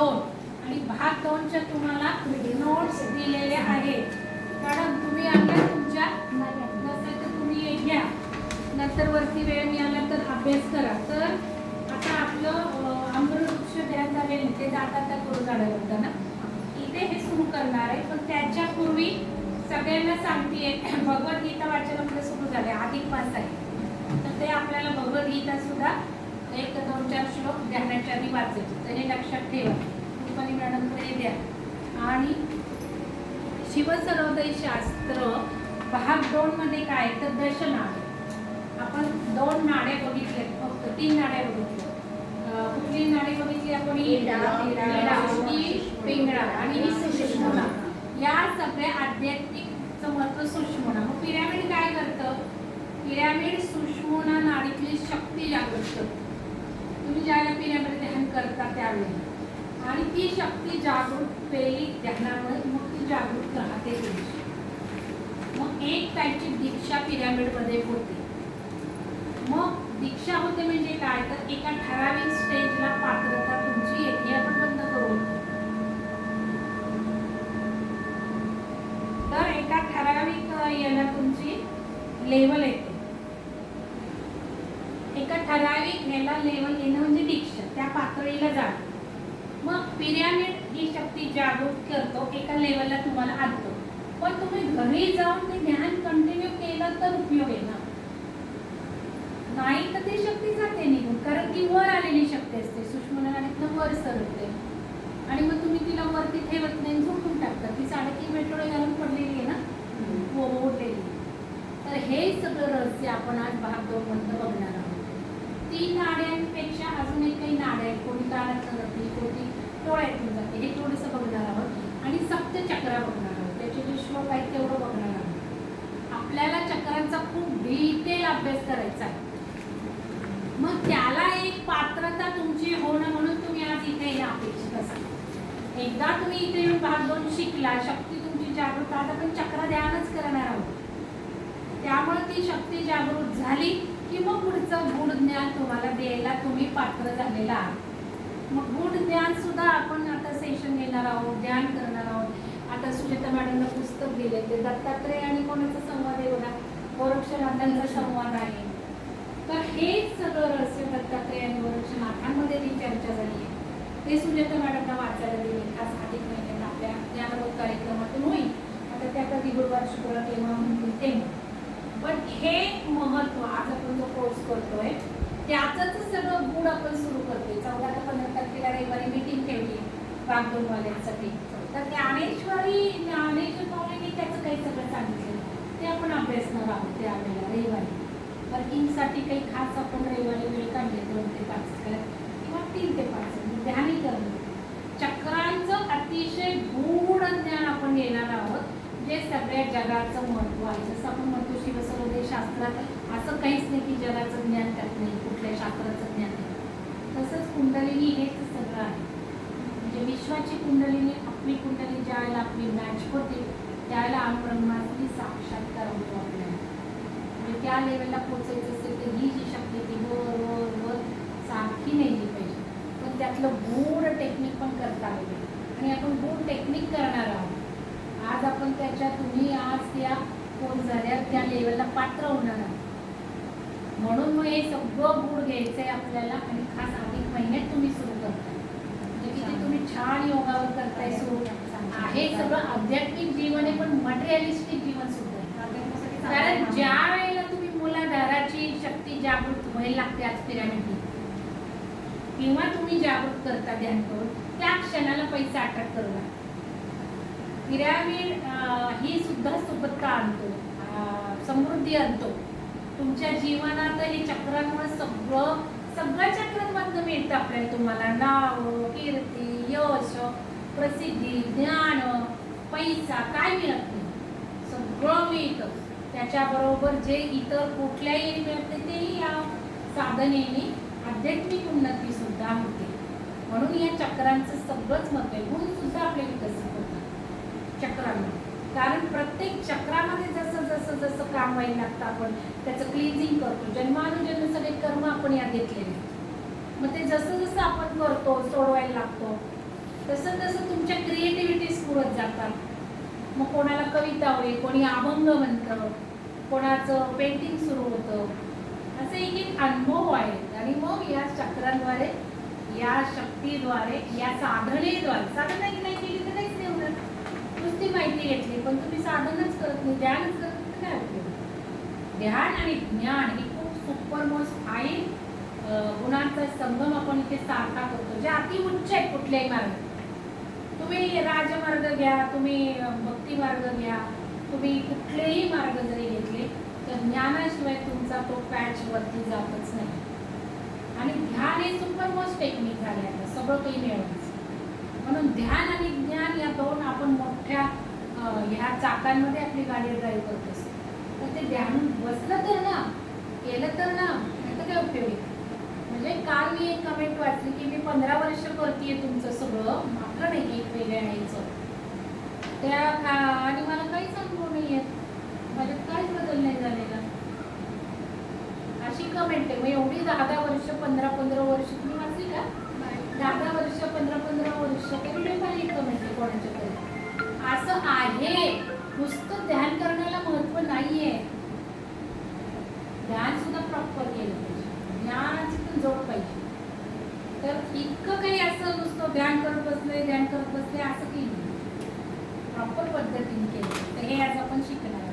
2 आणि भाग 2च्या तुम्हाला नोट्स दिलेले आहेत. मॅडम तुम्ही आणल्या तुमच्या, नसेल तर तुम्ही एक घ्या, नंतर वरती वेळ मिळाला तर अभ्यास करा. तर आता आपलं अमृतवृक्ष ध्यान झालेलं ते जाता करून जाणार होतं ना, इथे हे सुरू करणार आहे. पण त्याच्यापूर्वी सगळ्यांना सांगते भगवद्गीता वाचन आपलं सुरू झाले, अधिक मास आहे, तर ते आपल्याला भगवद्गीता सुद्धा 1, 2, 4 श्लोक ध्यानाच्या आधी वाचायचे. तर हे लक्षात ठेवा, रुक्मिणी मॅडमकडे द्या. आणि शिवसर्वोदय शास्त्र भाग 2 मध्ये काय तर दशनाडे, आपण 2 नाडे बघितले, फक्त 3 नाडे बघितले. कुठली नाडे बघितली आपण? पिंगळा आणि सुषुम्ना. या सगळ्या आध्यात्मिकचं महत्व सुषुम्ना. मग पिरॅमिड काय करतं? पिरॅमिड सुषुम्ना नाडीतली शक्ती जागृत करतं. तुम्ही ज्याला पिरॅमिड ध्यान करता त्यावेळी, आणि ती शक्ती जागृत केली ध्यानामुळे, मग ती जागृत राहते तुमची. मग एक टाईपची दीक्षा पिरॅमिडमध्ये होते. मग दीक्षा होते म्हणजे काय तर एका ठराविक स्टेजला पात्रता तुमची येते. आपण बंद करू, तर एका ठराविक याला तुमची लेवल येते. एका ठराविक ह्याला लेवल येणं म्हणजे दीक्षा, त्या पातळीला जाणं. मग पिरॅमिड ही शक्ती जागृत करतो, एका लेवलला तुम्हाला आणतो. पण तुम्ही घरी जाऊन ते ध्यान कंटिन्यू केलं तर उपयोग आहे ना, नाही तर ती शक्ती जाते निघून. कारण ती वर आलेली शक्ती असते, सूक्ष्म नाडीतनं वर सरकते आणि मग तुम्ही तिला वरती ठेवत नाही, झोपून टाकता. ती 3.5 वेटोळे घालून पडलेली आहे ना, ओढलेली. तर हे सगळं रहस्य आपण आज भाग 2 मध्ये बघणार आहोत. 3 नाड्यांपेक्षा अजून एक काही नाड्या आहेत, कोणी कानातून जाते, कोणी डोळ्यातून जाते, हे थोडंसं बघणार आहोत. आणि सप्तचक्र बघणार आहोत, त्याचे जे श्लोक आहेत तेवढं बघणार आहोत. आपल्याला चक्रांचा खूप डिटेल अभ्यास करायचा आहे. मग त्याला एक पात्रता तुमची होणं, म्हणून तुम्ही आज इथे येणं अपेक्षित असतं. एकदा तुम्ही इथे येऊन भाग 2 शिकला, शक्ती तुमची जागृत, आता आपण चक्र ध्यानच करणार आहोत. त्यामुळे ती शक्ती जागृत झाली की मग पुढचं गूढ ज्ञान तुम्हाला द्यायला तुम्ही पात्र झालेला आहात. मग गूढ ज्ञान सुद्धा आपण आता सेशन घेणार आहोत, ध्यान करणार आहोत. आता सुजाता मॅडमला पुस्तक दिले, ते दत्तात्रय आणि कोणाचा संवाद आहे बघा, गोरक्षनाथांचा संवाद आहे. तर हे सगळं रहस्य दत्तात्रय आणि गोरक्षनाथांमध्ये जी चर्चा झाली आहे ते सुजाता मॅडमला वाचायला दिले, खास अधिक महिन्यात आपल्या ज्ञानबोध कार्यक्रमातून होईल. आता त्या कधी गुरुवार शुक्रवार तेव्हा म्हणतील तेव्हा. पण हे महत्व आज आपण जो कोर्स करतोय त्याचंच सगळं गूढ आपण सुरू करतोय. 14 ते 15 तारखेला रविवारी मीटिंग ठेवली भाग 2 वाल्यांसाठी. तर ज्ञानेश्वर पावलेंनी त्याचं काही सगळं सांगितलं, ते आपण अभ्यासणार आहोत त्यावेळेला रविवारी. वर्किंगसाठी काही खास आपण रविवारी वेळ काढले 2 ते 5 किंवा 3 ते 5 ध्यानही करणं. चक्रांचं अतिशय गूढ ज्ञान आपण घेणार आहोत, जे सगळ्या जगाचं महत्व आहे. जसं आपण म्हणतो शिवसर्वोदय शास्त्रात असं काहीच नाही की जगाचं ज्ञान त्यात नाही, कुठल्या शास्त्राचं ज्ञान नाही. तसंच कुंडलिनी हेच सगळं आहे. म्हणजे विश्वाची कुंडलिनी, आपली कुंडली ज्या वेळेला आपली मॅच होते त्यावेळेला ब्रह्माची साक्षात्कार होतो आपल्याला. म्हणजे त्या लेवलला पोचायचं असेल तर ही जी शक्ती ती वर वर वर सारखी नेली पाहिजे. पण त्यातलं गूढ टेक्निक पण करता आलं आणि आपण गूढ टेक्निक करणार आहोत आज. आपण त्याच्या तुम्ही आज त्या कोर्स झाल्या त्या लेवलला पात्र होणार आहात. म्हणून मग हे सगळं गूढ घ्यायचंय आपल्याला. आणि खास अधिक महिन्यात तुम्ही सुरू करताय, म्हणजे किती तुम्ही छान योगावर करताय सुरू आहे. सगळं आध्यात्मिक जीवन आहे, पण मटेरियलिस्टिक जीवन सुद्धा आहे. कारण ज्या वेळेला तुम्ही मूलाधाराची शक्ती जागृत व्हायला लागते आज पिरॅमिड, किंवा तुम्ही जागृत करता ध्यान करून, त्या क्षणाला पैसा अटक करू लागतो. पिरॅमिड ही सुद्धा सुबत्ता आणतो, समृद्धी आणतो तुमच्या जीवनात. हे चक्रांमुळे सगळं चक्रांमधनं मिळतं आपल्याला. तुम्हाला नाव, कीर्ती, यश, प्रसिद्धी, ज्ञान, पैसा काय मिळत नाही, सगळं मिळतं. त्याच्याबरोबर जे इतर कुठल्याही मिळत नाही तेही या साधनेने आध्यात्मिक उन्नती सुद्धा होते. म्हणून या चक्रांचं सगळंच महत्व आहे. गुण सुद्धा आपले विकसित होतात चक्रांना. कारण प्रत्येक चक्रामध्ये जसं जसं जसं काम व्हायला लागतं आपण त्याचं क्लिनिंग करतो. जन्मानुजन्म सगळे कर्म आपण यात घेतलेले, मग ते जसं जसं आपण करतो सोडवायला लागतो तसं तसं तुमच्या क्रिएटिव्हिटी स्फुरत जातात. मग कोणाला कविता होईल, कोणी अभंग म्हणतं, कोणाचं पेंटिंग सुरू होतं. असे एक एक अनुभव आहेत. आणि मग या चक्रांद्वारे, या शक्तीद्वारे, या साधनेद्वारे, साधना नाही केली तर काहीच नाही होणार. नुसती माहिती घेतली पण तुम्ही साधनच करत नाही, ध्यानच करत नाही, तर काय उपयोग? ध्यान आणि ज्ञान ही खूप सुपर मोस्ट हाय गुणांचा संगम आपण इथे सारखा करतो, जे अति उच्च आहे कुठल्याही मार्ग. तुम्ही राजमार्ग घ्या, तुम्ही भक्ती मार्ग घ्या, तुम्ही कुठलेही मार्ग जरी घेतले तर ज्ञानाशिवाय तुमचा तो पॅच वरती जातच नाही. आणि ध्यान हे सुपर मोस्ट टेक्निक झाले आता सगळं काही मिळवायचं. म्हणून ध्यान आणि ज्ञान या दोन आपण मोठ्या ह्या चाकांमध्ये आपली गाडी ड्राईव्ह करत असतो. तर ते ध्यान बसलं तर ना, केलं तर ना, नाही तर काय उपयोग आहे? म्हणजे काल मी एक कमेंट वाचली की मी 15 वर्ष करतेय तुमचं सगळं, आपलं नाही एक वेगळ्या न्यायचं त्या आणि मला काहीच अनुभव नाही येत, माझ्यात काहीच बदल नाही झालेला, अशी कमेंट आहे. मग एवढी 10-10 वर्ष 15-15 वर्ष तुम्ही वाचली का? 10-10 वर्ष 15-15 वर्ष एवढे काही कमेंट आहे कोणाच्या तरी. असं आहे, नुसतं ध्यान करण्याला महत्व नाहीये, ध्यान सुद्धा प्रॉपर केलं पाहिजे, ज्ञानाची पण जोड पाहिजे. तर इतकं काही असं नुसतं ध्यान करत बसले असं काही नाही, प्रॉपर पद्धतीने केलं. तर हे आज आपण शिकणार